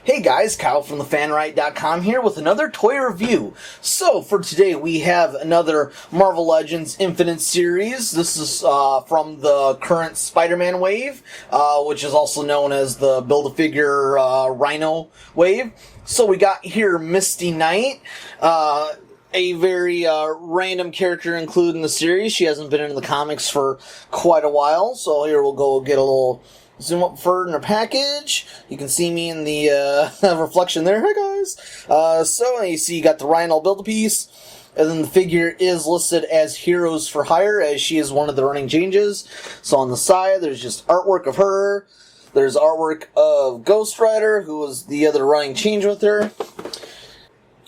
Hey guys, Kyle from thefanright.com here with another toy review. So for today we have another Marvel Legends Infinite series. This is from the current Spider-Man wave, which is also known as the Build-A-Figure Rhino wave. So we got here Misty Knight, a very random character included in the series. She hasn't been in the comics for quite a while, so here we'll go get a little zoom up for her in her package. You can see me in the reflection there. Hi guys! So you see you got the Rhino Build-A-Piece, and then the figure is listed as Heroes for Hire, as she is one of the running changes. So on the side, there's just artwork of her. There's artwork of Ghost Rider, who was the other running change with her.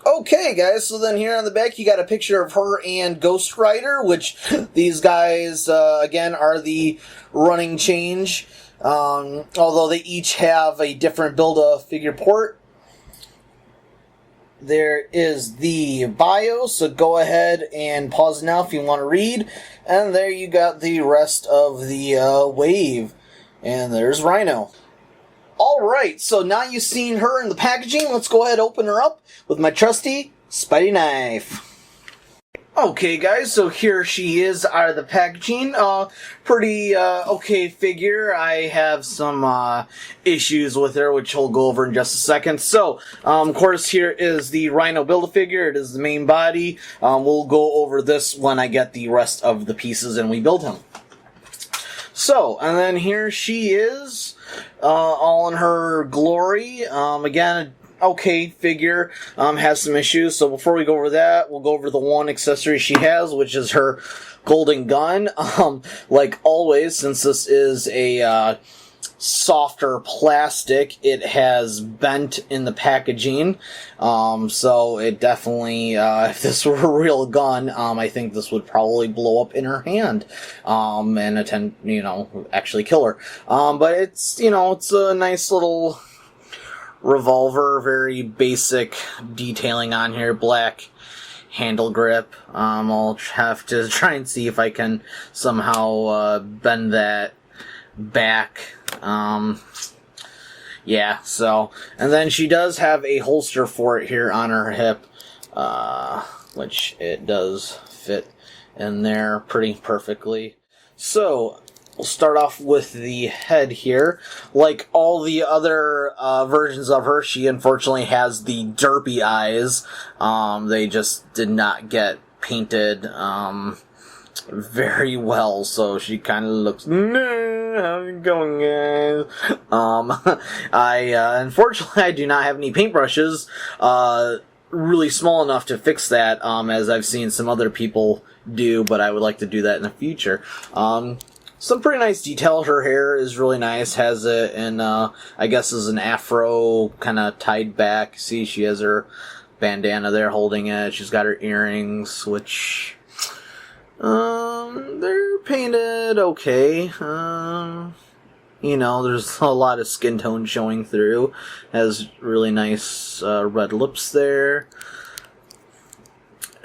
Okay, guys, so then here on the back you got a picture of her and Ghost Rider, which these guys, again, are the running change. Although they each have a different Build-A-Figure port. There is the bio, so go ahead and pause now if you want to read. And there you got the rest of the wave. And there's Rhino. Alright, so now you've seen her in the packaging, let's go ahead and open her up with my trusty Spidey knife. Okay guys, so here she is out of the packaging. Pretty okay figure. I have some issues with her, which we'll go over in just a second. So, of course, here is the Rhino Build-A-Figure. It is the main body. We'll go over this when I get the rest of the pieces and we build him. So, and then here she is, all in her glory. Again, okay figure, has some issues, so before we go over that, we'll go over the one accessory she has, which is her golden gun. Like always, since this is a softer plastic, it has bent in the packaging, so it definitely, if this were a real gun, I think this would probably blow up in her hand, and actually kill her. But it's, it's a nice little revolver, very basic detailing on here, black handle grip. I'll have to try and see if I can somehow bend that back. Yeah, so, and then she does have a holster for it here on her hip, which it does fit in there pretty perfectly. So, we'll start off with the head here. Like all the other versions of her, she unfortunately has the derpy eyes. They just did not get painted very well, so she kind of looks, no, how's it going, guys? Unfortunately, I do not have any paintbrushes really small enough to fix that, as I've seen some other people do, but I would like to do that in the future. Some pretty nice detail. Her hair is really nice. Has it in, I guess, is an afro kind of tied back. See, she has her bandana there holding it. She's got her earrings, which, they're painted okay. There's a lot of skin tone showing through. Has really nice red lips there.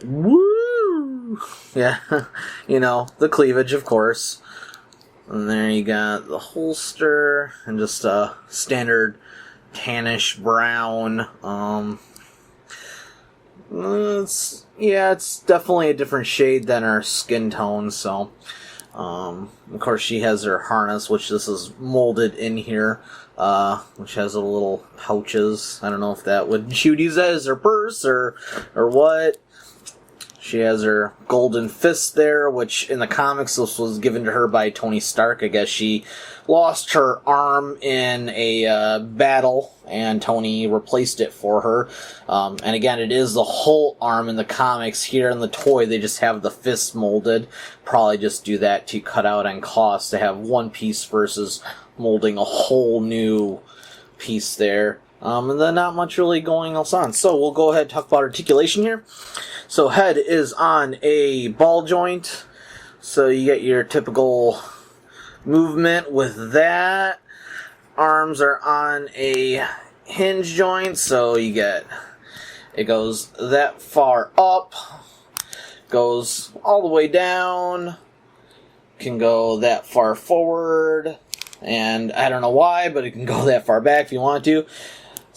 Woo! Yeah, the cleavage, of course. And there you got the holster, and just a standard tannish brown. It's definitely a different shade than her skin tone, so. Of course, she has her harness, which this is molded in here, which has a little pouches. I don't know if she would use that as her purse, or what. She has her golden fist there, which in the comics this was given to her by Tony Stark. I guess she lost her arm in a battle, and Tony replaced it for her. And again, it is the whole arm in the comics. Here in the toy, they just have the fist molded. Probably just do that to cut out on cost, to have one piece versus molding a whole new piece there. And then not much really going else on. So we'll go ahead and talk about articulation here. So head is on a ball joint. So you get your typical movement with that. Arms are on a hinge joint. So you get, it goes that far up, goes all the way down, can go that far forward, and I don't know why, but it can go that far back if you want to.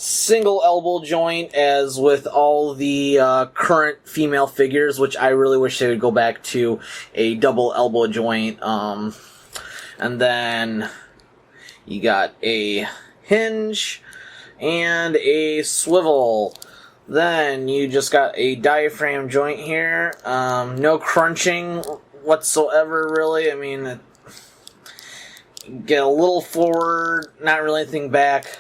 single elbow joint as with all the current female figures, which I really wish they would go back to a double elbow joint. And then you got a hinge and a swivel. Then you just got a diaphragm joint here. No crunching whatsoever, really. I mean, get a little forward, not really anything back.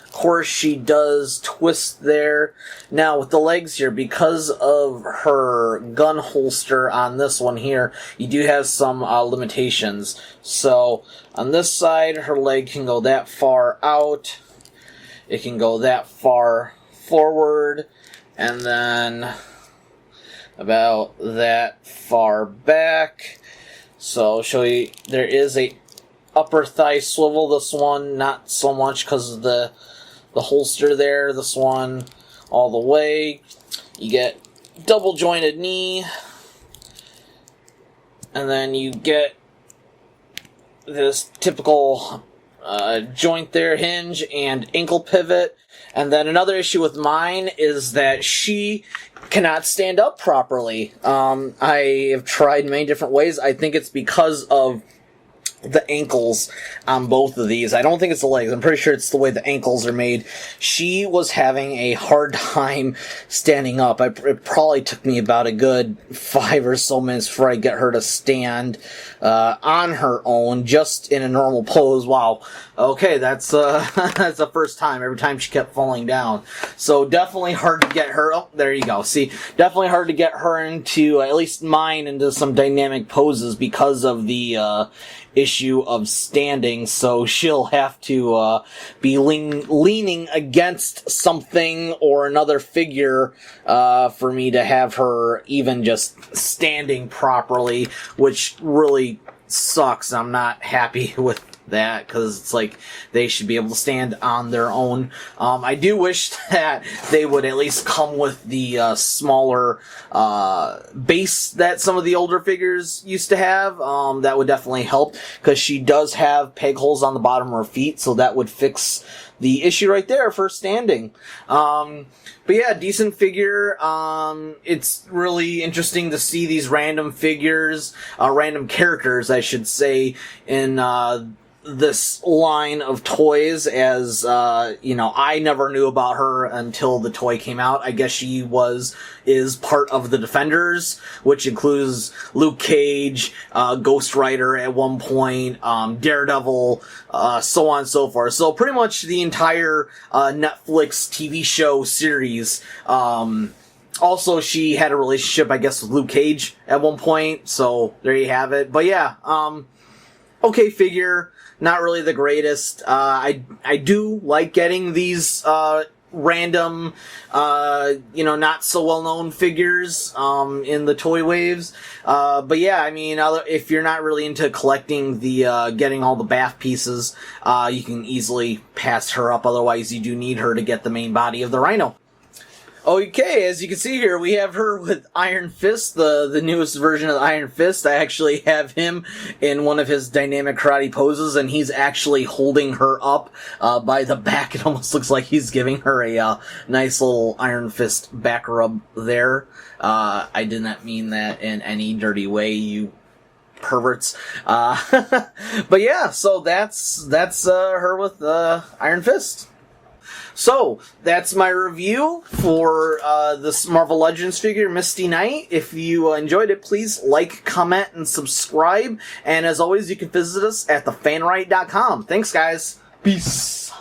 Of course, she does twist there. Now, with the legs here, because of her gun holster on this one here, you do have some limitations. So, on this side, her leg can go that far out. It can go that far forward, and then about that far back. So, I'll show you, there is a upper thigh swivel. This one, not so much because of the holster there. This one, all the way. You get double jointed knee, and then you get this typical joint there, hinge and ankle pivot. And then another issue with mine is that she cannot stand up properly. I have tried many different ways. I think it's because of the ankles on both of these. I don't think it's the legs. I'm pretty sure it's the way the ankles are made. She was having a hard time standing up. It probably took me about a good 5 or so minutes before I get her to stand on her own, just in a normal pose. Wow. Okay, that's that's the first time. Every time she kept falling down. So definitely hard to get her. Oh, there you go. See, definitely hard to get her into, at least mine, into some dynamic poses because of the issue of standing, so she'll have to be leaning against something or another figure for me to have her even just standing properly, which really sucks. I'm not happy with that, because it's like they should be able to stand on their own. I do wish that they would at least come with the smaller base that some of the older figures used to have. That would definitely help, because she does have peg holes on the bottom of her feet, so that would fix the issue right there for standing. But yeah, decent figure. It's really interesting to see these random figures, random characters, I should say, in this line of toys, as I never knew about her until the toy came out. I guess she is part of the Defenders, which includes Luke Cage, Ghost Rider at one point, Daredevil, so on and so forth. So pretty much the entire Netflix TV show series. Also, she had a relationship, I guess, with Luke Cage at one point, so there you have it. But yeah, okay figure. Not really the greatest. I do like getting these random, not so well-known figures in the toy waves. But yeah, I mean, if you're not really into collecting the getting all the bath pieces, you can easily pass her up. Otherwise, you do need her to get the main body of the Rhino. Okay, as you can see here, we have her with Iron Fist, the newest version of Iron Fist. I actually have him in one of his dynamic karate poses, and he's actually holding her up by the back. It almost looks like he's giving her a nice little Iron Fist back rub there. I did not mean that in any dirty way, you perverts. But yeah, so that's her with Iron Fist. So, that's my review for this Marvel Legends figure, Misty Knight. If you enjoyed it, please like, comment, and subscribe. And as always, you can visit us at thefanright.com. Thanks, guys. Peace.